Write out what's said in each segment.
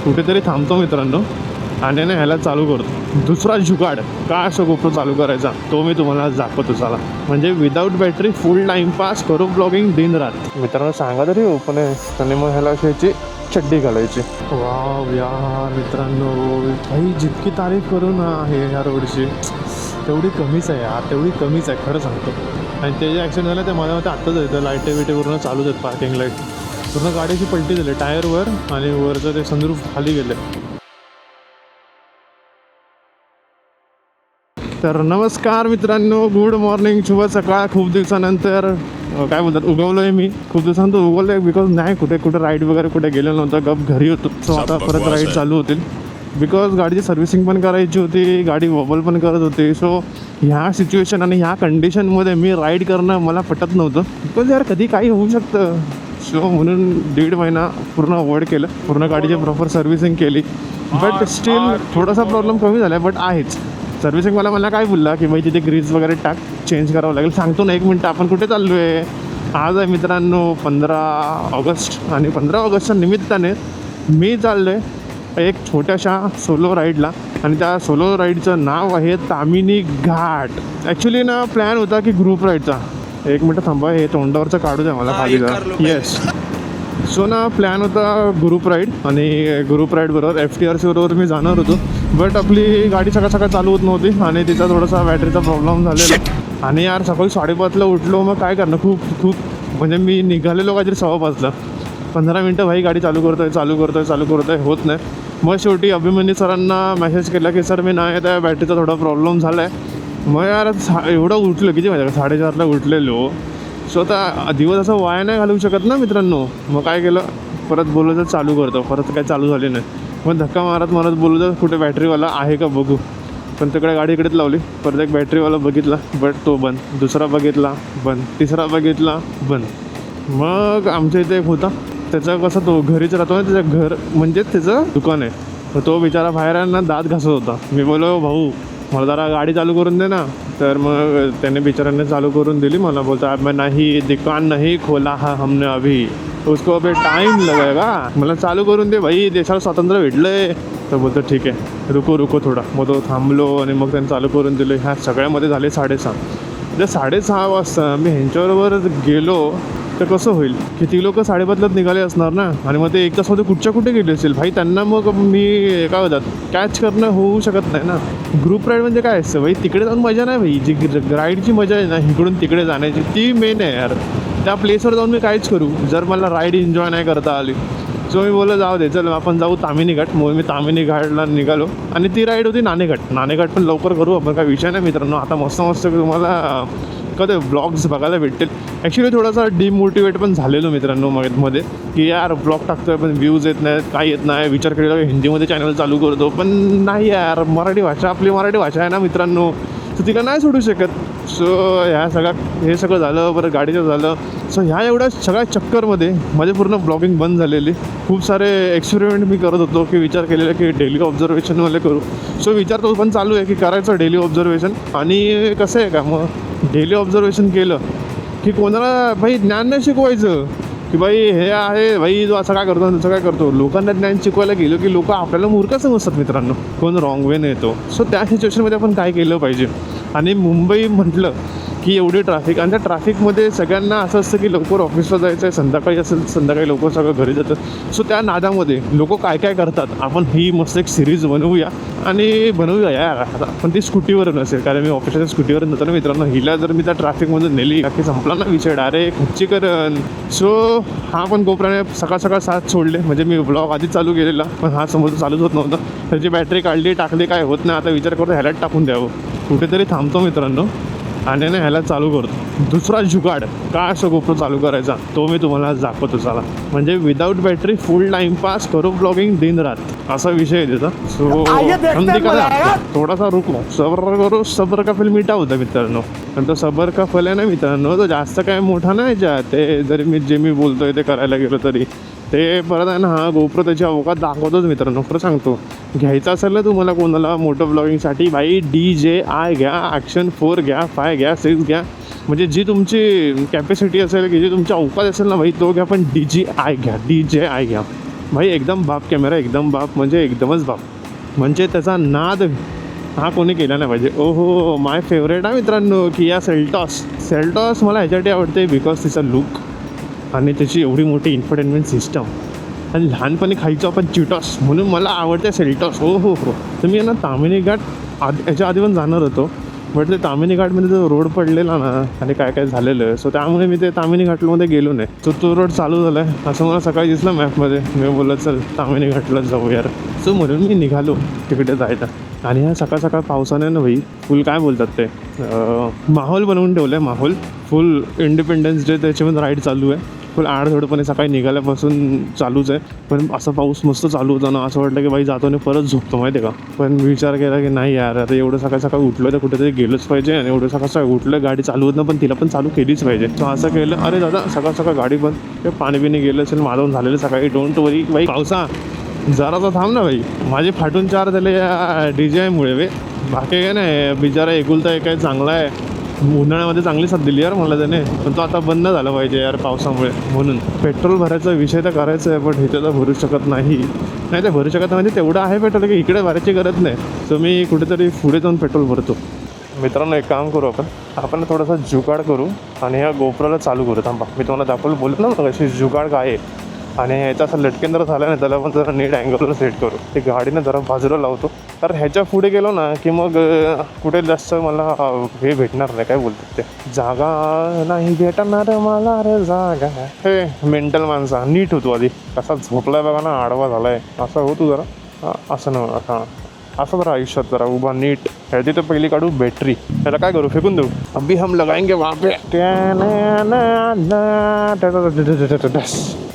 कुठेतरी थांबतो मित्रांनो आणि ना ह्याला चालू करतो. दुसरा जुगाड काय असं गोप्रो चालू करायचा तो मी तुम्हाला दाखवतो चला. म्हणजे विदाऊट बॅटरी फुल टाइमपास करू ब्लॉगिंग दिन रात. मित्रांनो सांगा तरी ओपन आहे आणि मग ह्याला अशी चड्डी घालायची. वाव यार मित्रांनो, काही जितकी तारीफ करू ना हे ह्या रोडची तेवढी कमीच आहे यार, तेवढी कमीच आहे खरं सांगतो. आणि ते जे ॲक्सिडेंट झालं ते माझ्या मते आत्ताच येतं. लाईटे बिटे पूर्ण चालूच आहेत, पार्किंग लाईट पूर्ण गाडीची पलटी झाली टायरवर आणि वरचं ते सनरूफ खाली गेले. तर नमस्कार मित्रांनो, गुड मॉर्निंग, शुभ सकाळ. खूप दिवसानंतर काय बोलतात उगवलो आहे मी, खूप दिवसानंतर उगवलं आहे बिकॉज नाही कुठे राईड वगैरे कुठे गेलेलं नव्हतं, गप घरी होतो. सो आता परत राईड चालू होतील बिकॉज गाडीची सर्व्हिसिंग पण करायची होती, गाडी वॉबल पण करत होती. सो ह्या सिच्युएशन आणि ह्या कंडिशनमध्ये मी राईड करणं मला पटत नव्हतं बिकॉज यार कधी काही होऊ शकतं. सो म्हणून 1.5 महिना पूर्ण अवॉइड केलं, पूर्ण गाडीची प्रॉपर सर्व्हिसिंग केली. बट स्टील थोडासा प्रॉब्लेम कमी झाला आहे, बट आहेच. सर्व्हिसिंग मला काय बोलला की भाई तिथे ग्रीज वगैरे टाक, चेंज करावं लागेल. सांगतो ना 1 मिनटं आपण कुठे चाललो आहे. आज आहे मित्रांनो 15 ऑगस्ट आणि 15 ऑगस्टच्या निमित्ताने मी चाललो आहे एक छोट्याशा सोलो राईडला. आणि त्या सोलो राईडचं नाव आहे तामिनी घाट. ॲक्च्युली ना प्लॅन होता की ग्रुप राईडचा. 1 मिनटं थांबा, हे तोंडावरचं काढू द्या मला खाली जा. येस, सो ना प्लॅन होता ग्रुप राईड आणि ग्रुप राईडबरोबर FTRC बरोबर मी जाणार होतो. बट आपली गाडी सकाळ चालू होत नव्हती आणि तिचा थोडासा बॅटरीचा प्रॉब्लेम झालेला. आणि यार सकाळी 5:30ला उठलो, मग काय करणार, खूप म्हणजे मी निघालेलो काहीतरी 5:15. 15 मिनटं भाई गाडी चालू करतोय होत नाही. मग शेवटी अभिमन्यू सरांना मेसेज केला की सर मी नाही त्या बॅटरीचा थोडा प्रॉब्लेम झाला आहे. मग यार एवढं उठलो, किती माहिती का 4:30ला उठलेलो. सो आता दिवस असं वाया नाही घालवू शकत ना मित्रांनो. मग काय केलं, परत बोललो तर चालू करतो, परत काय चालू झाली नाही. मग धक्का मारत बोललो तर कुठे बॅटरीवाला आहे का बघू. पण तिकडे गाडी इकडेच लावली. परत एक बॅटरीवाला बघितला बट तो बंद, दुसरा बघितला बंद, तिसरा बघितला बंद. मग आमच्या इथे एक होता, त्याचं कसं तो घरीच राहतो ना, त्याचं घर म्हणजे त्याचं दुकान आहे. तर तो बिचारा बाहेर ना दात घासत होता. मी बोललो भाऊ मला जरा गाडी चालू करून दे ना. तर मग त्याने बिचाराने चालू करून दिली. मला बोलता मैं नहीं दुकान नहीं खोला हा हमने अभी, उसको अभी टाइम लगेगा, मला चालू करून दे भाई, देशाला स्वातंत्र्य भेटलं आहे. तर बोलतो ठीक आहे रुको थोडा. मग तो थांबलो आणि मग त्याने चालू करून दिलं. ह्या सगळ्यामध्ये झाले 6:30. जर 6:30 वाजता मी ह्यांच्याबरोबर गेलो तर कसं होईल की ती लोक 5:30लाच निघाले असणार ना. आणि मग ते 1 तासमध्ये कुठे गेले असेल भाई, त्यांना मग मी काय होतात कॅच करणं होऊ शकत नाही ना. ग्रुप राईड म्हणजे काय असतं भाई, तिकडे जाऊन मजा नाही भाई. जी राईडची मजा आहे ना इकडून तिकडे जाण्याची, ती मेन आहे यार. त्या प्लेसवर जाऊन मी काहीच करू जर मला राईड एन्जॉय नाही करता आली. सो मी बोललो जाऊ दे चल आपण जाऊ तामिनी घाट. मग मी तामिनी घाटला निघालो आणि ती राईड होती नाणेघाट पण लवकर करू आपण, काय विषय नाही मित्रांनो. आता मस्त तुम्हाला कधी ब्लॉग्स बघायला भेटतील. ॲक्च्युली थोडासा डिमोटिवेट पण झालेलो मित्रांनो मध्ये की यार ब्लॉग टाकतोय पण व्ह्यूज येत नाहीत, काय येत नाही. विचार केलेला हिंदीमध्ये चॅनल चालू करतो पण नाही यार, मराठी भाषा आपली मराठी भाषा आहे ना मित्रांनो, तर तिला नाही सोडू शकत. सो हे सगळं झालं, बरं गाडीचं झालं. सो ह्या एवढ्या सगळ्या चक्करमध्ये माझे पूर्ण ब्लॉगिंग बंद झालेली. खूप सारे एक्सपेरिमेंट मी करत होतो की विचार केलेला की डेली ऑब्झर्वेशनवाले करू. सो विचार तो पण चालू आहे की करायचं डेली ऑब्झर्वेशन. आणि कसं आहे का मग डेली ऑब्झर्वेशन केलं की कोणाला भाई ज्ञान नाही शिकवायचं की भाई हे आहे भाई जो असं काय करतो तसं काय करतो. लोकांना ज्ञान शिकवायला गेलो की लोक आपल्याला मूर्ख समजतात मित्रांनो, कोण रॉंग वेने येतो. सो त्या सिच्युएशनमध्ये आपण काय केलं पाहिजे. आणि मुंबई म्हटलं की एवढी ट्रॅफिक, आणि त्या ट्रॅफिकमध्ये सगळ्यांना असं असतं की लवकर ऑफिसला जायचं आहे, संध्याकाळी असेल संध्याकाळी लवकर सगळं घरी जातात. सो त्या नादामध्ये लोक काय करतात, आपण ही मस्त एक सिरीज बनवूया यार. आता पण ती स्कूटीवर नसेल, कारण मी ऑफिसच्या स्कूटीवर नव्हतं ना मित्रांनो. हिला जर मी त्या ट्रॅफिकमधून नेली की संपला ना विषय, डायरेक्ट खच्चीकरण. सो हा पण गोप्राने सकाळ साथ सोडले. म्हणजे मी ब्लॉग आधीच चालू केलेला पण हा समोर चालूच होत नव्हतं. त्याची बॅटरी टाकली काय होत नाही. आता विचार करतो ह्यालाच टाकून द्यावं. कुठेतरी थांबतो मित्रांनो आणि ना ह्याला चालू करतो. दुसरा जुगाड काय असं गोप्रो चालू करायचा तो मी तुम्हाला दाखवतो चला. म्हणजे विदाऊट बॅटरी फुल टाइमपास करू ब्लॉगिंग दिन रात, असा विषय आहे त्याचा. सो थोडासा रुको, सबर का फल मीठा होता मित्रांनो. पण तो सबर का फल आहे ना मित्रांनो, तो जास्त काय मोठा नाही ते जरी मी बोलतोय ते करायला गेलो तरी ते परत आहे ना. हा गोप्रो त्याची अवकात दाखवतोच मित्रांनो. खरं सांगतो, घ्यायचं असेल ना तुम्हाला कोणाला मोठं ब्लॉगिंगसाठी भाई DJI घ्या, ॲक्शन 4 घ्या, 5 घ्या, 6 घ्या. म्हणजे जी तुमची कॅपॅसिटी असेल की जी तुमची अवकात असेल ना भाई तो घ्या. पण DJI घ्या. भाई एकदम बाप कॅमेरा, एकदम बाप म्हणजे एकदमच बाप. म्हणजे त्याचा नाद हा कोणी केला नाही पाहिजे. ओहो, माय फेवरेट आहे मित्रांनो किया सेल्टॉस मला ह्याच्यासाठी आवडते बिकॉज तिचा लुक आणि त्याची एवढी मोठी इन्फोटेनमेंट सिस्टम. आणि लहानपणी खायचो आपण चिटॉस, म्हणून मला आवडते सेल्टॉस. हो. तर मी ना तामिनी घाट याच्या आधी पण जाणार होतो, बट ते तामिनी घाटमध्ये जो रोड पडलेला ना आणि काय झालेलं, सो त्यामुळे मी ते तामिनी घाटमध्ये गेलो नाही. तो रोड चालू झाला आहे असं मला सकाळी दिसलं मॅपमध्ये. मी बोललं चल तामिनी घाटला जाऊ यार. सो म्हणून मी निघालो तिकडे जायला. आणि ह्या सकाळ पावसाने ना भाई फुल काय बोलतात ते माहोल बनवून ठेवलं आहे. माहोल फुल इंडिपेंडन्स डे त्याच्यामध्ये राईड चालू आहे. फुल आडधडपणे सकाळी निघाल्यापासून चालूच आहे. पण असं पाऊस मस्त चालू होता ना, असं वाटलं की बाई जातो आणि परत झोपतो माहिती आहे का. पण विचार केला की नाही यार, आता एवढं सकाळ उठलं तर कुठेतरी गेलंच पाहिजे. आणि एवढं सकाळ उठलं गाडी चालू होत ना, पण तिला पण चालू केलीच पाहिजे. तर असं केलं. अरे दादा सकाळ गाडी बंद, ते पाणी बिणी गेलं असेल माझं झालेलं सकाळी. डोंट वरी बाई पावसा जराचा थांब ना भाई. माझे फाटून 4 झाले या DJIमुळे वे. बाकी काय नाही, बिचारा एकुलता एक काय चांगला आहे. उन्हाळ्यामध्ये चांगली साथ दिली यार मला त्याने, पण तो आता बंद झाला पाहिजे यार पावसामुळे. म्हणून पेट्रोल भरायचा विषय तर करायचा आहे, पण इथे तर भरू शकत नाही ते भरू शकत म्हणजे तेवढं आहे पेट्रोल की इकडे भरायची गरज नाही. तर मी कुठेतरी पुढे जाऊन पेट्रोल भरतो. मित्रांनो एक काम करू, आपण थोडासा जुगाड करू आणि ह्या गोप्रोला चालू करू. थांबा मी तुम्हाला दाखवलं बोलत ना कशी जुगाड काय आहे. आणि ह्याचा असं लटकेन जर झालं ना, त्याला पण जरा नीट अँगलवर सेट करू. ते गाडीनं जरा बाजूला लावतो, तर ह्याच्या पुढे गेलो ना की मग कुठे जास्त मला हे भेटणार नाही. काय बोलतात ते, जागा नाही भेटणार मला रे जागा. हे मेंटल माणसा नीट होतो आधी. कसा झोपलाय बघा ना, आडवा झालाय असा होतो जरा. असं ना हां असं जरा आयुष्यात जरा उभा नीट. ह्याची तर पहिली काढू बॅटरी. त्याला काय करू, फेकून देऊ. अभी हम लगाएंगे वहाँ पे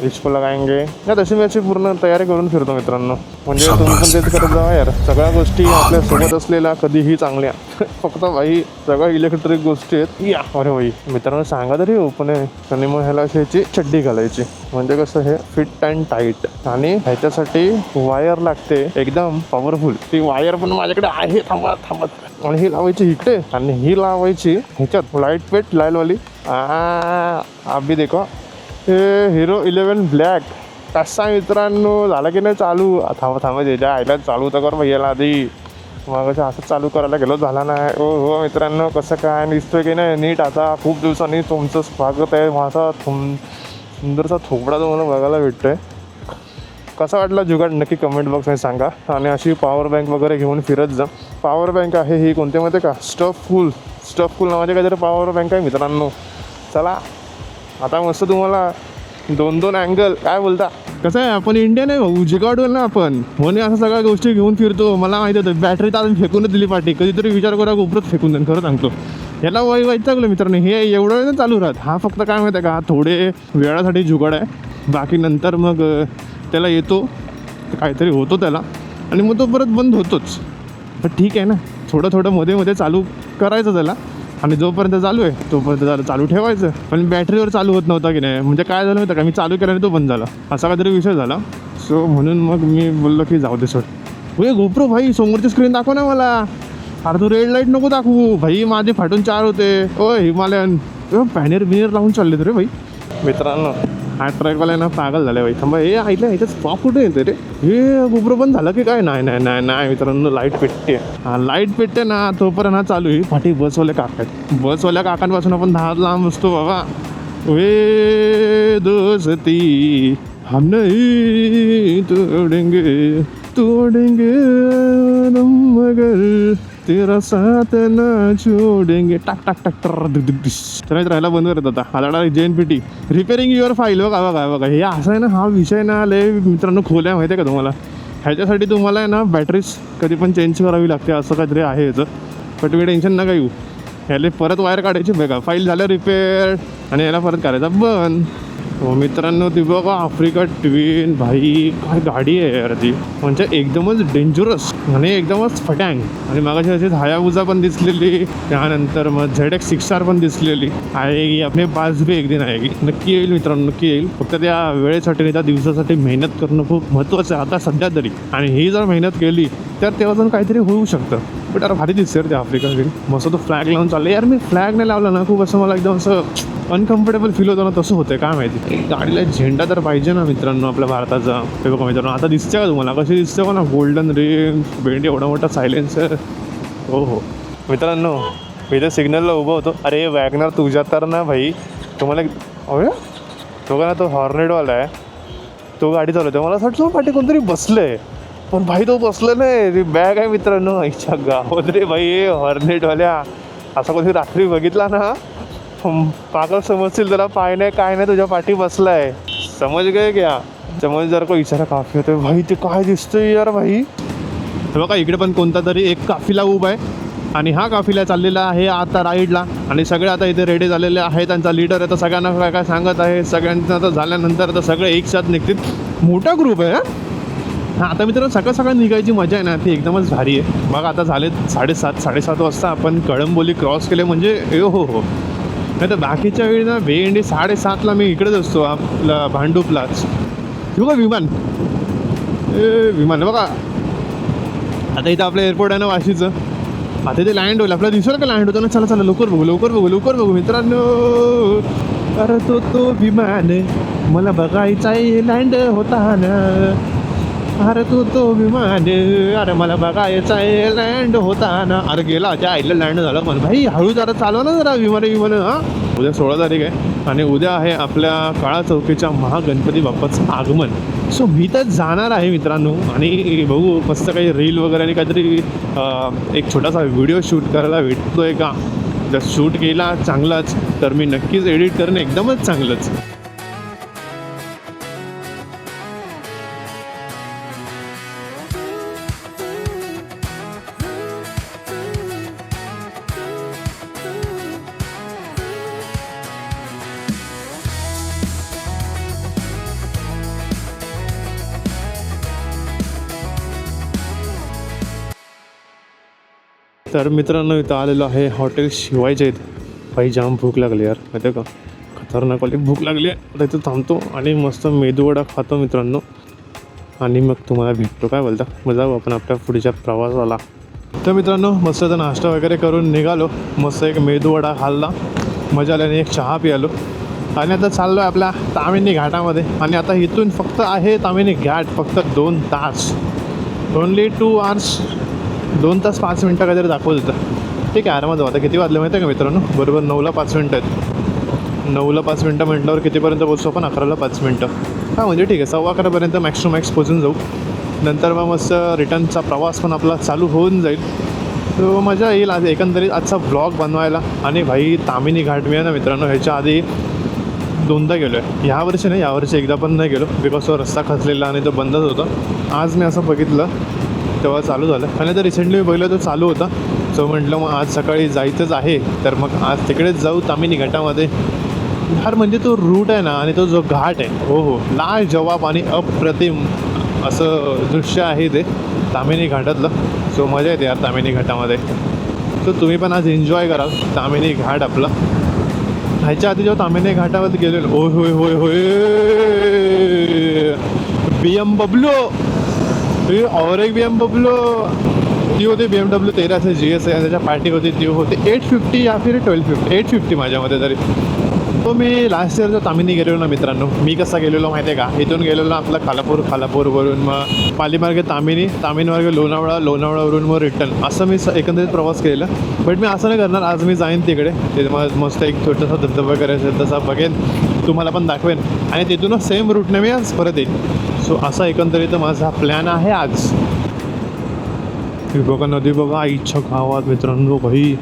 इसको लगाएंगे. तशी मी याची पूर्ण तयारी करून फिरतो मित्रांनो. म्हणजे तुम्ही पण तेच करत जावा यार. सगळ्या गोष्टी आपल्या सोबत असलेल्या कधीही चांगल्या. फक्त भाई सगळ्या इलेक्ट्रिक गोष्टी आहेत या. अरे भाई मित्रांनो सांगा तरी ओपन आहे. आणि मग ह्याला अशी चड्डी घालायची, म्हणजे कसं हे फिट अँड टाईट. आणि ह्याच्यासाठी वायर लागते एकदम पॉवरफुल. ती वायर पण माझ्याकडे आहे. थांबत आणि ही लावायची इकडे आणि ही लावायची ह्याच्यात लाईट पेट लाईलवाली. अभी देखो हे हिरो 11 ब्लॅक कसा मित्रांनो झाला की नाही चालू. थांबा त्याच्या आईला चालू तर कर भैयाला आधी. मग असं चालू करायला गेलो, झाला नाही. हो मित्रांनो कसं काय दिसतोय की नाही नीट. आता खूप दिवसांनी तुमचं स्वागत आहे. माझा सुंदरसा थोपडा तुम्हाला बघायला भेटतोय. कसा वाटला जुगाड नक्की कमेंट बॉक्समध्ये सांगा. आणि अशी पॉवर बँक वगैरे घेऊन फिरत जा. पॉवर बँक आहे ही कोणत्या माहिती का, स्टफफुल नावाचे काहीतरी पॉवर बँक आहे मित्रांनो. चला आता मस्त तुम्हाला 2 अँगल काय बोलता. कसं आहे आपण इंडियन आहे भाऊ, जुगाडवर ना आपण म्हणून असं सगळ्या गोष्टी घेऊन फिरतो. मला माहिती होतं बॅटरी तर अजून फेकूनच दिली पाठी. कधीतरी विचार करा गोपरच फेकून देईन. खरं सांगतो याला वैतागलं मित्रांनो. हे एवढं वेळ चालू राहत. हा फक्त काय माहिती आहे का, थोडे वेळासाठी जुगाड आहे. बाकी नंतर मग त्याला येतो काहीतरी होतो त्याला आणि मग तो परत बंद होतोच. पण ठीक आहे ना, थोडं मध्ये चालू करायचं त्याला. आणि जोपर्यंत चालू आहे तोपर्यंत त्याला चालू ठेवायचं. पण बॅटरीवर चालू होत नव्हता की नाही. म्हणजे काय झालं होतं का, मी चालू केल्याने तो बंद झाला असा काहीतरी विषय झाला. सो म्हणून मग मी बोललो की जाऊ दे सोड. गोप्रो भाई समोरची स्क्रीन दाखव ना मला. अरे तू रेड लाईट नको दाखवू भाई, माझे फाटून 4 होते. हिमालयन बॅनर लावून चालले रे भाई. मित्रांनो हा ट्रॅकवाला ना पागल झालं भाई. थांबा हे ऐकलं ह्याच्यात स्पॉक कुठे येते रे. हे गोप्रो पण झालं की काय. नाही मित्रांनो लाईट पेटते. लाईट पेटते ना तोपर्यंत हा चालू आहे. पाठी बसवाल्या काकांपासून आपण 10 लांब असतो बाबा. वे दोस्ती हम नहीं तोडेंगे मगर तेरा साथ ना छोडेंगे. टाक तर राहायला बंद करत होता. आता JNPT रिपेअरिंग युअर फाईल. बघा हे असं आहे ना, हा विषय ना लय मित्रांनो खोल्या माहिती आहे का तुम्हाला. ह्याच्यासाठी तुम्हाला आहे ना बॅटरीज कधी पण चेंज करावी लागते असं काहीतरी आहे याचं. पण तुम्ही टेन्शन नका येऊ. ह्याला परत वायर काढायची बघा. फाईल झालं रिपेअर आणि याला परत करायचा बंद. हो मित्रांनो ती बघा आफ्रिका ट्विन भाई काय गाडी आहे यार ती. म्हणजे एकदमच डेंजरस आणि एकदमच फटँग. आणि मागाशी अशी हायाबुजा पण दिसलेली. त्यानंतर मग ZX 6R पण दिसलेली आहे. आपले पास भी एक दिन आहे. नक्की येईल मित्रांनो, नक्की येईल. फक्त त्या वेळेसाठी नाही त्या दिवसासाठी मेहनत करणं खूप महत्त्वाचं आहे आता सध्या तरी. आणि ही जर मेहनत केली तर तेव्हा जाऊन काहीतरी होऊ शकतं. बट यार भारी दिसते ते आफ्रिका ट्विन. मस्त तो फ्लॅग लावून चाललं यार. मी फ्लॅग नाही लावला ना खूप असं मला एकदम असं अनकम्फर्टेबल फील होतं ना, तसं होतं काय माहिती. गाडीला झेंडा तर पाहिजे ना मित्रांनो आपल्या भारताचा. ते बघा मित्रांनो, आता दिसते का तुम्हाला, कशी दिसते का ना, गोल्डन रिंग, भेंडी, एवढा मोठा सायलेन्सर. हो हो मित्रांनो, मी तर सिग्नलला उभं होतो. अरे वॅगनर तुझ्या तर ना भाई, तुम्हाला अरे तो का ना, तो हॉर्नेटवाला आहे, तो गाडी चालवतो. मला असं वाटतं पाठी कोणतरी बसलं आहे, पण भाई तो बसलं नाही, ती बॅग आहे मित्रांनो. आईच्या गावात रे भाई, हॉर्नेटवाल्या असा कोणी रात्री बघितला ना, पागल समजतील. जरा पाय नाही काय नाही, तुझ्या पाठी बसला आहे, समज गए क्या. समज जर कोई इशारा काफी होते भाई, ते काय दिसतंय यार भाई. बघा इकडे पण कोणता तरी एक काफिला उभा आहे आणि हा काफिला चाललेला आहे आता राईडला. आणि सगळे आता इथे रेडी झालेले आहे, त्यांचा लीडर आहे तर सगळ्यांना काय काय सांगत आहे. सगळ्यांचं आता झाल्यानंतर तर सगळे एक साथ निघतील. मोठा ग्रुप आहे हां. आता मित्रांनो, सकाळ सकाळ निघायची मजा आहे ना, ती एकदमच भारी आहे. बघा आता झाले 7:30 वाजता आपण कळंबोली क्रॉस केले म्हणजे हो हो. नाही तर बाकीच्या वेळी ना भेंडी 7:30ला मी इकडेच असतो आपला भांडूपलाच. बघा विमान, विमान बघा. आता इथं आपलं एअरपोर्ट आहे ना वाशीचं, आता ते लँड होईल. आपल्याला दिसेल का लँड होतं ना. चला चला लवकर बघू लवकर बघू लवकर बघू मित्रांनो. अरे तो विमान मला बघायचा आहे, लँड होता ना. अरे तो विमान, अरे मला बघायचा आहे, लँड होता ना. अरे गेला त्या आईला लँड झालं. पण भाई हळू जरा चालवा ना जरा विमान हां. उद्या 16 तारीख आहे आणि उद्या आहे आपल्या काळा चौकीच्या महागणपती बाप्पाचं आगमन. सो मी तर जाणार आहे मित्रांनो आणि बघू मस्त काही रील वगैरे आणि काहीतरी एक छोटासा व्हिडिओ शूट करायला भेटतो आहे का. जर शूट केला चांगलाच तर मी नक्कीच एडिट करेन एकदमच चांगलंच. तर मित्रांनो, इथं आलेलो आहे हॉटेल शिवायच्या इथे. भाई जाम भूक लागली यार, माहिती आहे का, खतरनाकवाली भूक लागली आहे. आता इथं थांबतो आणि मस्त मेदूवडा खातो मित्रांनो आणि मग तुम्हाला भेटतो. काय बोलता, मग जाऊ आपण आपल्या पुढच्या प्रवासाला. तर मित्रांनो, मस्त आता नाश्ता वगैरे करून निघालो. मस्त एक मेदूवडा खाल्ला, मजा आल्याने एक चहा पियालो आणि आता चाललो आहे आपल्या तामिनी घाटामध्ये. आणि आता इथून फक्त आहे तामिनी घाट फक्त 2 तास, ओनली 2 hours, 2 तास 5 मिनटं काहीतरी दाखवत होतं. ठीक आहे, आरामात जाऊ. आता किती वाजले माहिती आहे का मित्रांनो, बरोबर 9ला 5 मिनटं आहेत. 9ला 5 मिनटं म्हटल्यावर कितीपर्यंत पोहोचतो आपण, 11ला 5 मिनटं. हां म्हणजे ठीक आहे, 11:15पर्यंत मॅक्स टू मॅक्स पोचून जाऊ. नंतर मग मस्त रिटर्नचा प्रवास पण आपला चालू होऊन जाईल. तो मजा येईल आज एकंदरीत आजचा ब्लॉग बनवायला. आणि भाई तामिनी घाट मी आहे ना मित्रांनो, ह्याच्या आधी 2दा गेलो आहे. यावर्षी नाही, यावर्षी एकदा पण नाही गेलो बिकॉज तो रस्ता खचलेला आणि तो बंदच होता. आज मी असं बघितलं तेव्हा चालू झालं आणि आता रिसेंटली मी बघितलं तो चालू होता. सो म्हटलं मग आज सकाळी जायचंच आहे तर मग आज तिकडेच जाऊ तामिनी घाटामध्ये. यार म्हणजे तो रूट आहे ना आणि तो जो घाट आहे, हो हो, लाजवाब आणि अप्रतिम असं दृश्य आहे ते तामिनी घाटातलं. सो मजा येते यार तामिनी घाटामध्ये. सो तुम्ही पण आज एन्जॉय कराल तामिनी घाट आपलं. ह्याच्या आधी जेव्हा तामिनी घाटामध्ये गेलेलो, होय होय होय होय, BMW और एक BMW ती होती BMW 13 GS आहे. त्याच्या पार्टी होती ती होती 850 या फिर 1250, 850 माझ्यामध्ये तरी. तो मी लास्ट इयर जो तामिनी गेलेलो ना मित्रांनो, मी कसा गेलेलो माहिती आहे का, इथून गेलेलो आपला खालापूरवरून मग पालीमार्गे तामिनी, तामिनीमार्गे लोणावळा, लोणावळावरून मग रिटर्न, असं मी एकंदरीत प्रवास केलेला. बट मी असं नाही करणार, आज मी जाईन तिकडे, ते मस्त एक छोटासा धबधबा करायचा तसा बघेन, तुम्हाला पण दाखवेन आणि तिथूनच सेम रूटने मी आज परत येईन. सो असा एकंदरीत माझा प्लॅन आहे आज. बघा नदी बघा आईच्या गावात मित्रांनो. भाई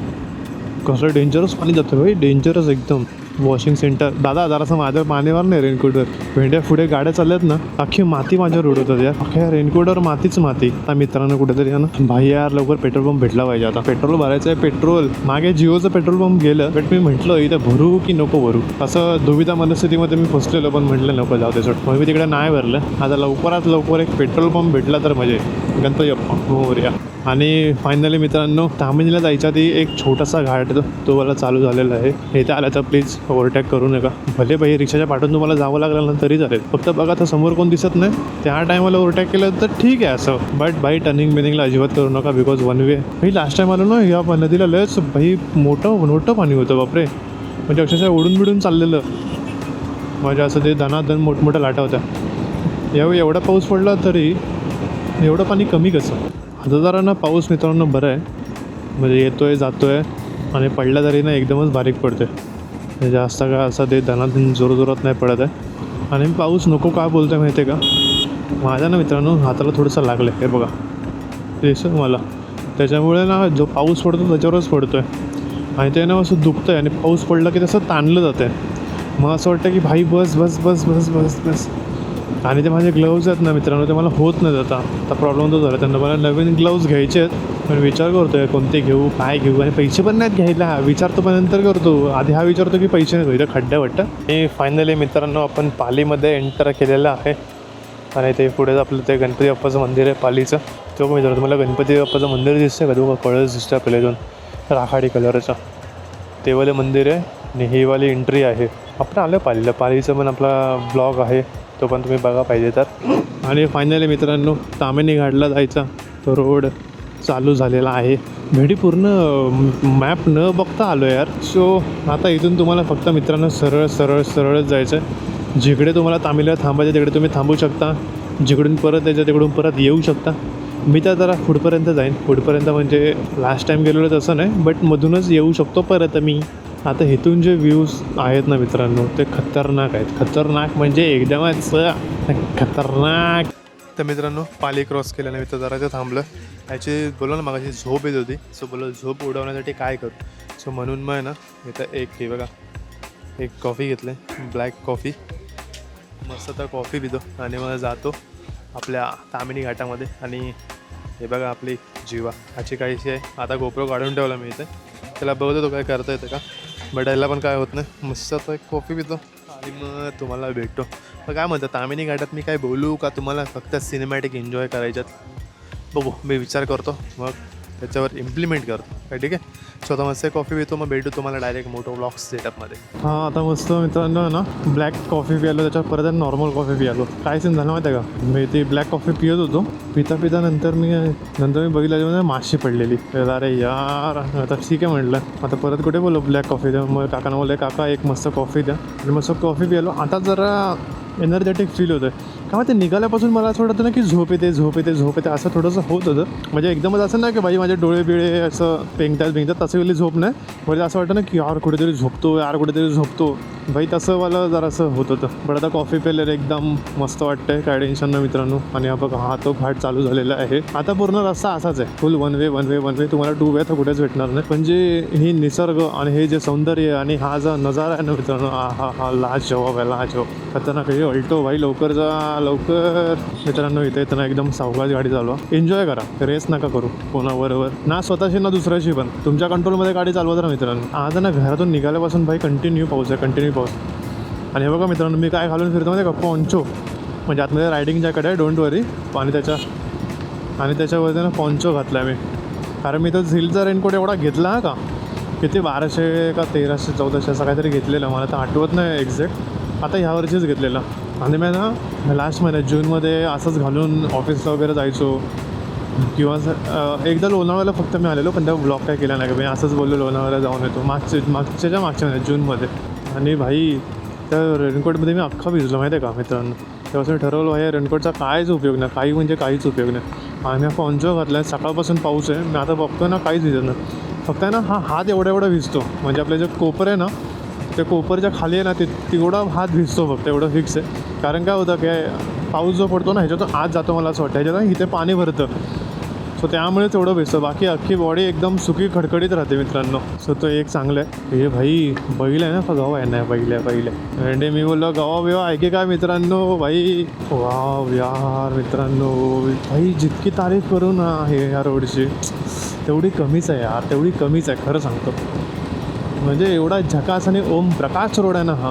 कसं डेंजरस पाणी जातं भाई, डेंजरस एकदम. वॉशिंग सेंटर, दादा जरासं माझ्या पाण्यावर नाही रेनकोटवर, भेंड्या पुढे गाड्या चालल्यात ना, अख्खी माती माझ्यावर उडवतात यार. अख्ख्या रेनकोटवर मातीच माती. आता मित्रांनो कुठेतरी ना भाई यार लवकर पेट्रोल पंप भेटला पाहिजे. आता पेट्रोल भरायचं आहे. पेट्रोल मागे जिओचं पेट्रोल पंप गेलं, बट मी म्हटलं इथं भरू की नको भरू, असं दुविधा मनस्थितीमध्ये मी फसलेलो. पण म्हटलं नको जाऊ दे, मग मी तिकडे नाही भरलं. आता लवकरात लवकर एक पेट्रोल पंप भेटला तर मजा आहे. गणपती बाप्पा मोरया. आणि फायनली मित्रांनो, तामिनीला जायच्या आधी एक छोटासा घाट तो मला चालू झालेला आहे. इथे आला तर प्लीज ओव्हरटेक करू नका. भले भाई रिक्षाच्या पाठून तुम्हाला जावं लागलं ना तरी चालेल, फक्त बघा तर समोर कोण दिसत नाही, त्या टायमाला ओव्हरटेक केलं तर ठीक आहे असं. बट भाई टर्निंग बिनिंगला अजिबात करू नका बिकॉज वन वे. भाई लास्ट टाइम आलो ना या नदीला लयच भाई मोठं पाणी होतं बापरे. म्हणजे अक्षरशः उडून बिडून चाललेलं. म्हणजे असं ते धनाधन मोठमोठ्या लाटा होत्या. यावेळी एवढा पाऊस पडला तरी एवढं पाणी कमी कसं. आता जरा ना पाऊस मित्रांनो बरं आहे, म्हणजे येतो आहे जातो आहे आणि पडला तरी ना एकदमच बारीक पडतो आहे. म्हणजे जास्त काय असं ते धनाधन जोरजोरात नाही पडत आहे. आणि पाऊस नको का बोलतो आहे माहिती आहे का, माझ्या ना मित्रांनो हाताला थोडंसं लागलं आहे. हे बघा दिसतं मला. त्याच्यामुळे ना जो पाऊस पडतो त्याच्यावरच पडतो आहे आणि ते ना असं दुखतं आहे आणि पाऊस पडला की तसं ताणलं जातं आहे. मग असं वाटतं की भाई बस बस बस बस बस बस. आणि ते माझे ग्लव्ज आहेत ना मित्रांनो, ते मला होत नाही जाता. आता प्रॉब्लेम तो झाला, त्यांना मला नवीन ग्लव्ज घ्यायचे आहेत. पण विचार करतो आहे कोणते घेऊ काय घेऊ, आणि पैसे पण नाहीत घ्यायला. विचारतो पण नंतर करतो, आधी हा विचारतो की पैसे नाही इथं खड्डा वाटतं. आणि फायनली मित्रांनो आपण पालीमध्ये एंटर केलेलं आहे आणि ते पुढे आपलं ते गणपती बाप्पाचं मंदिर आहे पालीचं. तो पण विचारतो मला गणपती बाप्पाचं मंदिर दिसतं का, तो कळस दिसतं आपल्या इथून राखाडी कलरचा. तेवाले मंदिर आहे आणि ही वाली एंट्री आहे. आपण आलं पालीला, पालीचं पण आपला ब्लॉग आहे, तो पण तुम्ही बघा पाहिजे तर. आणि फायनली मित्रांनो ताम्हिणी घाटला जायचा तो रोड चालू झालेला आहे. भेटी पूर्ण मॅप न बघता आलो यार. सो आता इथून तुम्हाला फक्त मित्रांनो सरळ सरळ सरळच जायचं आहे. जिकडे तुम्हाला तामिळला थांबायचं तिकडे तुम्ही थांबू शकता, जिकडून परत यायचं तिकडून परत येऊ शकता. मी तर जरा पुढपर्यंत जाईन, पुढपर्यंत म्हणजे लास्ट टाईम गेलेलो तसं नाही, बट मधूनच येऊ शकतो परत मी. आता इथून जे व्ह्यूज आहेत ना मित्रांनो ते खतरनाक आहेत. खतरनाक म्हणजे एकदमच खतरनाक. तर मित्रांनो पाली क्रॉस केल्यानंतर जरा ते थांबलं. ॲक्च्युली बोललो ना मागाशी झोप येत होती, सो बोललो झोप उडवण्यासाठी काय करू. सो म्हणून मग ना इथं हे बघा एक कॉफी घेतलं आहे, ब्लॅक कॉफी. मस्त तर कॉफी पितो आणि मग जातो आपल्या ताम्हिणी घाटामध्ये. आणि हे बघा आपली जीवा ह्याची काहीशी आहे. आता गोप्रो काढून ठेवला मी इथे, त्याला बघतो तो काय करता येतं का, बट यायला पण काय होत नाही. मस्त आता एक कॉफी पितो आणि मग तुम्हाला भेटतो. मग काय म्हणतं ताम्हिणी घाटात मी काय बोलू का, तुम्हाला फक्त सिनेमॅटिक एन्जॉय करायच्यात बघू. मी विचार करतो मग त्याच्यावर इम्प्लिमेंट करतो काय. ठीक आहे. स्वतः मस्त कॉफी पितो, मग भेटू तुम्हाला डायरेक्ट मोटो ब्लॉग्स सेटअपमध्ये. हां आता मस्त मित्रांनो ना ब्लॅक कॉफी पियालो, त्याच्यावर परत नॉर्मल कॉफी पियालो. काय सीन झालं माहिती आहे का, मी ती ब्लॅक कॉफी पियत होतो, पिता नंतर मी बघितलं माशी पडलेली. अरे यार आता ठीक आहे म्हटलं, आता परत कुठे बोललो ब्लॅक कॉफी द्या. मग काकांना बोलले काका एक मस्त कॉफी द्या, आणि मस्त कॉफी पियालो. आता जरा एनर्जेटिक फील होतं. का ते निघाल्यापासून मला असं वाटतं ना की झोप येते असं थोडंसं होत होतं. म्हणजे एकदमच असं नाही की भाई माझे डोळे बिळे असं पेंगतात तसं वेळी झोप नाही. म्हणजे असं वाटतं ना की यार कुठेतरी झोपतो भाई, तसं मला जरासं होत होतं. पण आता कॉफी प्यायला एकदम मस्त वाटतंय, काय टेन्शन नाही मित्रांनो. आणि हा बघा हा तो घाट चालू झालेला आहे. आता पूर्ण रस्ता असाच आहे, फुल वन वे. तुम्हाला 2 वे तर कुठेच भेटणार नाही. पण जे ही निसर्ग आणि हे जे सौंदर्य आणि हा जो नजारा आहे ना मित्रांनो, हा लाजवाब खतरनाक आहे. अल्टो भाई लवकर जा लवकर. मित्रांनो इथे येताना एकदम सावकाश गाडी चालवा, एन्जॉय करा, रेस नका करू कोणाबरोबर ना, स्वतःशी ना दुसऱ्याशी. पण तुमच्या कंट्रोलमध्ये गाडी चालवत राहा मित्रांनो. आज ना घरातून निघाल्यापासून भाई कंटिन्यू पाऊस आहे. आणि हे बघा मित्रांनो मी काय घालून फिरतो माहिती आहे का, पॉन्चो. म्हणजे आतमध्ये रायडिंग जॅकेट आहे, डोंट वरी. आणि त्याच्यावरती ना पॉन्चो घातला आहे मी, कारण मी तर झिलचा रेनकोट एवढा घेतला का, किती 1200 का 1300 1400 असं काहीतरी घेतलेलं, मला तर आठवत नाही एक्झॅक्ट. आता ह्या वर्षीच घेतलेलं. आणि मी ना लास्ट महिन्यात जूनमध्ये असंच घालून ऑफिसला वगैरे जायचो. किंवा एकदा लोणावळ्याला फक्त मी आलेलो, पण त्या ब्लॉग काय केला नाही का, मी असंच बोललो लोणावळ्याला जाऊन येतो मागच्या महिन्यात जूनमध्ये. आणि भाई त्या रेनकोटमध्ये मी अख्खा भिजलो माहिती आहे का मित्रांनो. तेव्हापासून ठरवलं भाई रेनकोटचा काहीच उपयोग नाही, काहीच उपयोग नाही. आणि मी पॉन्चो घातला आहे, सकाळपासून पाऊस आहे. मी आता बघतो ना काहीच भिजत नाही, फक्त आहे ना हा हात एवढा भिजतो. म्हणजे आपलं जे कोपर आहे ना, त्या कोपरच्या खाली आहे ना तेवढा हात भिजतो फक्त, एवढं फिक्स आहे. कारण काय होतं काय, पाऊस जो पडतो ना ह्याच्यातून आत जातो, मला असं वाटतं ह्याच्यात इथे पाणी भरतं, सो त्यामुळे तेवढं भिजतं. बाकी अख्खी बॉडी एकदम सुकी खडखडीत राहते मित्रांनो. सो तो एक चांगलं आहे. हे भाई बैल आहे ना का गाव आहे, नाही बैल आहे. आणि मी बोललो गावा बिवा ऐके काय मित्रांनो. भाई वाव यार मित्रांनो, भाई जितकी तारीफ करू ना हे ह्या रोडची तेवढी कमीच आहे यार, तेवढी कमीच आहे खरं सांगतो. म्हणजे एवढा झकास आणि ओम प्रकाश रोड आहे ना हा.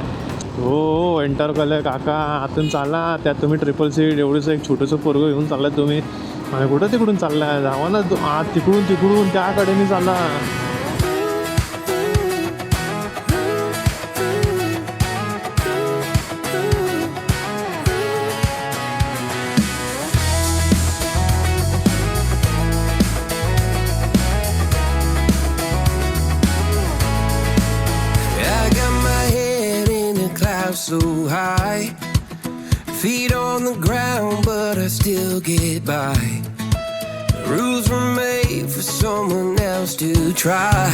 हो एंटर केलं काका, आतून चालला, त्यात तुम्ही 3 सीट एवढंच एक छोटंसं पोरगं घेऊन चाललाय तुम्ही. आणि कुठं तिकडून चाललाय, जावा ना आत तिकडून त्याकडे मी चालला. I got so high. Feet on the ground, but I still get by. The rules were made for someone else to try.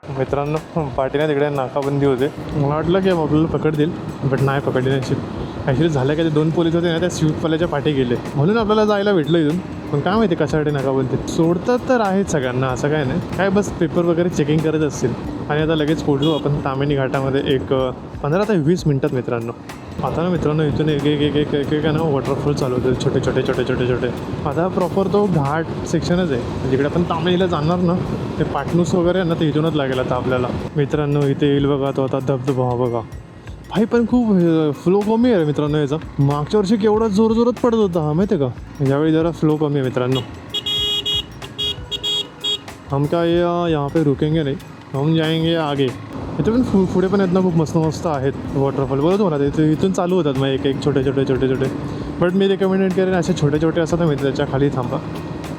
मित्रांनो, पाठीने तिकडे नाकाबंदी होते. मला वाटलं की आपल्याला पकडतील, बट नाही पकडली नशीब. ॲक्च्युली झालं का ते 2 पोलीस होते ना, त्या स्विफ्टवाल्याच्या पाठी गेले म्हणून आपल्याला जायला भेटलं इथून. पण काय माहिती कशासाठी नाकाबंदी सोडतात तर आहेत सगळ्यांना, असं काय नाही. काय बस पेपर वगैरे चेकिंग करत असतील. आणि आता लगेच पोहोचलो आपण तामिनी घाटामध्ये एक 15 ते 20 मिनटात मित्रांनो. आता ना मित्रांनो इथून एक ना वॉटरफॉल चालू होते, छोटे छोटे. आता प्रॉपर तो घाट सेक्शनच आहे. जिकडे आपण तामिनीला जाणार ना, ते पाटणूस वगैरे आहे ना, ते इथूनच लागेल आता आपल्याला. मित्रांनो इथे येईल बघा तो आता धबधबा बघा भाई. पण खूप फ्लो कमी आहे मित्रांनो याचा. मागच्या वर्षी केवढा जोरात पडत होता माहिती आहे का. यावेळी जरा फ्लो कमी आहे मित्रांनो. हम क्या यहाँ पे रुकेंगे नहीं, हम जाएंगे आगे. इथे पण पुढे पण आहेत ना खूप मस्त आहेत वॉटरफॉल. बरोबर होणार ते इथून चालू होतात मग एक छोटे. बट मी रिकमेंडेड करेन असे छोटे असतात ना मित्र, त्याच्या खाली थांबा.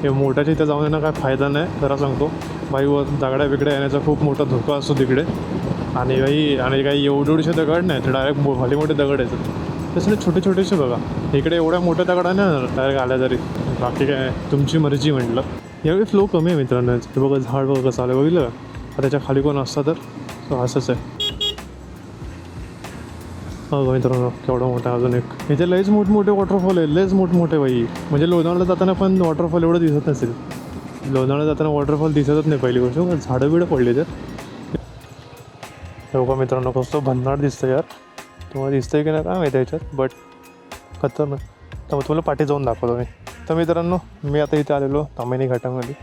हे मोठ्याच्या इथं जाऊन येणं काय फायदा नाही. जरा सांगतो बाई, व दगड्या बिगड्या येण्याचा खूप मोठा धोका असतो तिकडे. आणि काही एवढे दगड नाही, तर डायरेक्ट भले मोठे दगड येतात. तसं छोटेसे बघा. इकडे एवढ्या मोठ्या दगडा नाही डायरेक्ट आल्या तरी. बाकी काय तुमची मर्जी म्हटलं. यावेळी फ्लो कमी आहे मित्रांनो. हे बघा झाड बघा कसं आलं बघितलं का. त्याच्या खाली कोण असतं तर असंच आहे. हो मित्रांनो केवढं मोठं अजून एक. इथे लयच मोठमोठे वॉटरफॉल आहे, लयच मोठमोठे बाई. म्हणजे लोणावळ्याला जाताना पण वॉटरफॉल एवढं दिसत नसेल. लोणावळ्याला जाताना वॉटरफॉल दिसतच नाही पहिली गोष्ट. झाडं बिडं पडली तर. बघा मित्रांनो कसं भन्नाट दिसतं यार. तुम्हाला दिसतंय की नाही काय माहिती याच्यात, बट खतरनाक. तर मग तुम्हाला पाठी जाऊन दाखवतो मी. तर मित्रांनो मी आता इथे आलेलो तामिनी घाटामध्ये.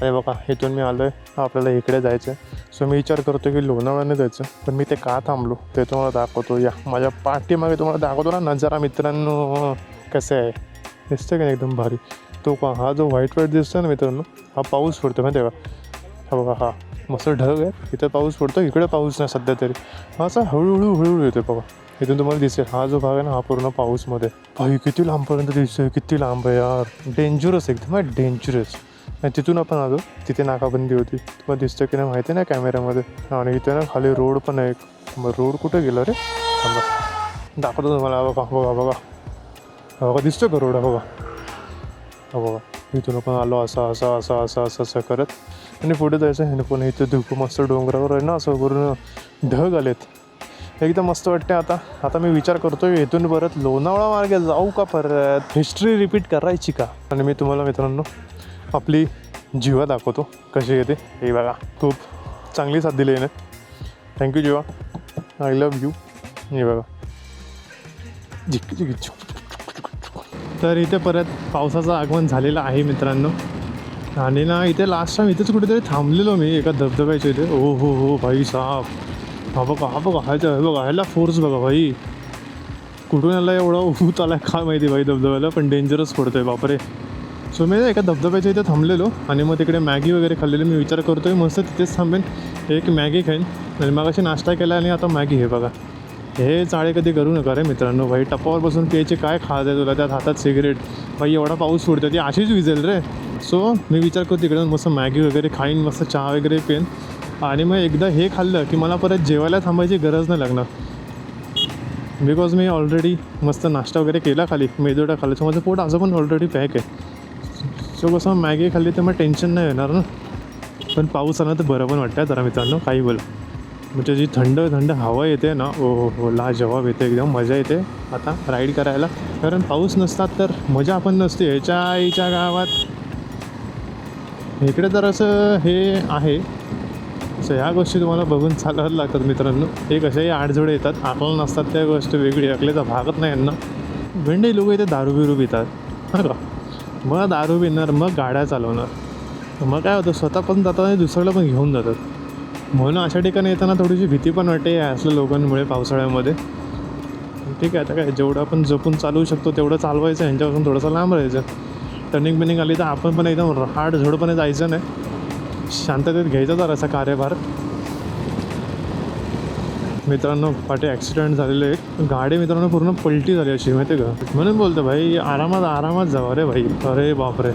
अरे बघा इथून मी आलो आहे, आपल्याला इकडे जायचं आहे. सो मी विचार करतो की लोणावळ्याने जायचं. पण मी ते का थांबलो ते तुम्हाला दाखवतो. या माझ्या पाठीमागे तुम्हाला दाखवतो ना नजारा मित्रांनो कसं आहे. दिसतं की नाही एकदम भारी. तो का हा जो व्हाईट दिसतो ना मित्रांनो, हा पाऊस पडतो माहिती आहे का. हा बघा हा मस्त ढग आहे. इथं पाऊस पडतो, इकडे पाऊस नाही सध्या तरी. हा असा हळूहळू येतो बघा. इथून तुम्हाला दिसेल हा जो भाग आहे ना, हा पूर्ण पाऊसमध्ये. भाई किती लांबपर्यंत दिसतोय, किती लांब आहे यार. डेंजरस एकदम डेंजरस. आणि तिथून आपण आलो, तिथे नाकाबंदी होती. तुम्हाला दिसतं की नाही माहिती नाही कॅमेऱ्यामध्ये. आणि इथे ना खाली रोड पण आहे. मग रोड कुठं गेलं रे, थांबा दाखवतो तुम्हाला. बघा दिसतो का रोड. बघा इथून आपण आलो असं करत आणि पुढे जायचं आहे. पण इथे धूप मस्त डोंगरावर आहे ना, असं पूर्ण ढग आलेत. एकदम मस्त वाटते. आता मी विचार करतो इथून परत लोणावळा मार्गे जाऊ का, परत हिस्ट्री रिपीट करायची का. आणि मी तुम्हाला मित्रांनो आपली जीवा दाखवतो कशी येते. हे बघा खूप चांगली साथ दिली आहे. Thank you Jeeva, I love you. हे बघा तर इथे परत पावसाचं आगमन झालेलं आहे मित्रांनो. आणि ना इथे लास्ट टाइम इथेच कुठेतरी थांबलेलो मी एका धबधब्याच्या इथे. हो भाई साहेब. हा बघा ह्याला फोर्स बघा भाई. कुठून याला एवढा ऊत आला काय माहिती भाई धबधब्याला, पण डेंजरस पडतोय बापरे. सो मी एका धबधब्याच्या इथे थांबलेलो आणि मग तिकडे मॅगी वगैरे खाल्लेली. मी विचार करतोय मस्त तिथेच थांबेन, एक मॅगी खाईन. आणि मग अशी नाश्ता केला आणि आता मॅगी. हे बघा हे चाळे कधी करू नका रे मित्रांनो. भाई टप्पावर बसून प्यायचे काय खात आहे तुला, त्यात हातात सिगरेट. भाई एवढा पाऊस पडतो ती अशीच विजेल रे. सो मी विचार करतो तिकडे मस्त मॅगी वगैरे खाईन, मस्त चहा वगैरे पेन. आणि मग एकदा हे खाल्लं की मला परत जेवायला थांबायची गरज नाही लागणार. बिकॉज मी ऑलरेडी मस्त नाश्ता वगैरे केला खाली, मेदूवडा खाल्ला. सो माझं पोट असं पण ऑलरेडी पॅक आहे. सो कसं मॅगी खाल्ली तर मग टेन्शन नाही येणार ना. पण पाऊस आला तर बरं पण वाटतं जरा मित्रांनो, काही बोला. म्हणजे जी थंड हवा येते ना, हो लाजवाब येते, एकदम मजा येते आता राईड करायला. कारण पाऊस नसतात तर मजा पण नसते. ह्याच्या आईच्या गावात इकडे तर असं हे आहे. सो ह्या गोष्टी तुम्हाला बघून चालायला लागतात मित्रांनो. हे कशाही आडजोडे येतात, आपल्याला नसतात त्या गोष्टी वेगळी. अकलेचा भागत नाही यांना. भेंडे लोक इथे दारू बिरू पितात हां का. मग दारू पिणार, मग गाड्या चालवणार. मग काय होतं, स्वतः पण जातात आणि दुसऱ्याला पण घेऊन जातात. म्हणून अशा ठिकाणी येताना थोडीशी भीती पण वाटते असल्या लोकांमुळे पावसाळ्यामध्ये. ठीक आहे आता काय, जेवढं आपण जपून चालवू शकतो तेवढं चालवायचं. यांच्यापासून थोडंसं लांब राहायचं. टर्निंग बिनिंग आली तर आपण पण एकदम हाड झोडपणे जायचं नाही, शांततेत घ्यायचा जरा असा कार्यभार. मित्रांनो पाठी ॲक्सिडेंट झालेलं आहे. गाडी मित्रांनो पूर्ण पलटी झाली अशी माहिती आहे का. म्हणून बोलतो भाई आरामात जावा रे भाई. अरे बापरे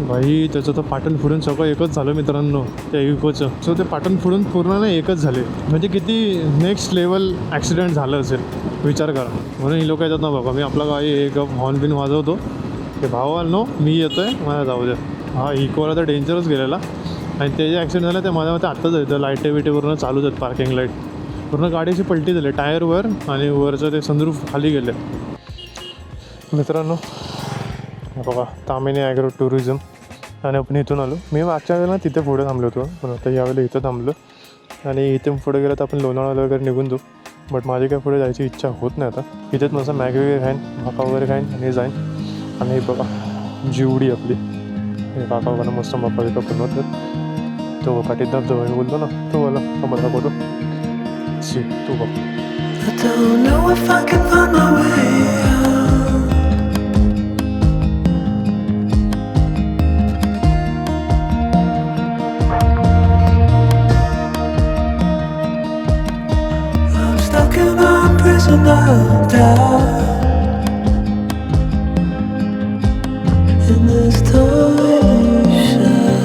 भाई त्याचं तर पाटण फोडून सगळं एकच झालं मित्रांनो त्या इकोचं. सो ते पाटण फोडून पूर्ण नाही एकच झाले. म्हणजे किती नेक्स्ट लेवल ॲक्सिडेंट झालं असेल विचार करा. म्हणून ही लोक येतात ना बाबा, मी आपला काही एक हॉर्न बिन वाजवतो ते भावाला नो मी येतो आहे मला जाऊ द्या. हा इकोला तर डेंजरच गेलेला. आणि ते जे ॲक्सिडेंट झालं ते माझ्या मते आत्ताच येतं. लाईटे बिटे पूर्ण चालूच आहेत, पार्किंग लाईट पूर्ण गाडीची पलटी झाली. टायरवर आणि वरचं ते संद्रूफ खाली गेले. मित्रांनो बघा तामिनी ॲग्रो टुरिझम आणि आपण इथून आलो. मी मागच्या वेळेला तिथे पुढे थांबलो होतो, पण आता यावेळेला इथं थांबलो. आणि इथे पुढे गेलं तर आपण लोणावळा वगैरे निघून जाऊ. बट माझी काय पुढे जायची इच्छा होत नाही आता. इथेच मस्त मॅगी वगैरे खाईन, भाका वगैरे खाईन आणि जाईन. आणि बघा जिवडी आपली हे काका वगैरे मस्त मका विका बनवतात. तो काठी धबधबा मी बोलतो ना तो वाला मला बोलतो शी तू बघ. I don't know if I can find my way out. I'm stuck in a prison of doubt. In this tiny shell,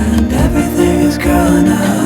and everything is growing out.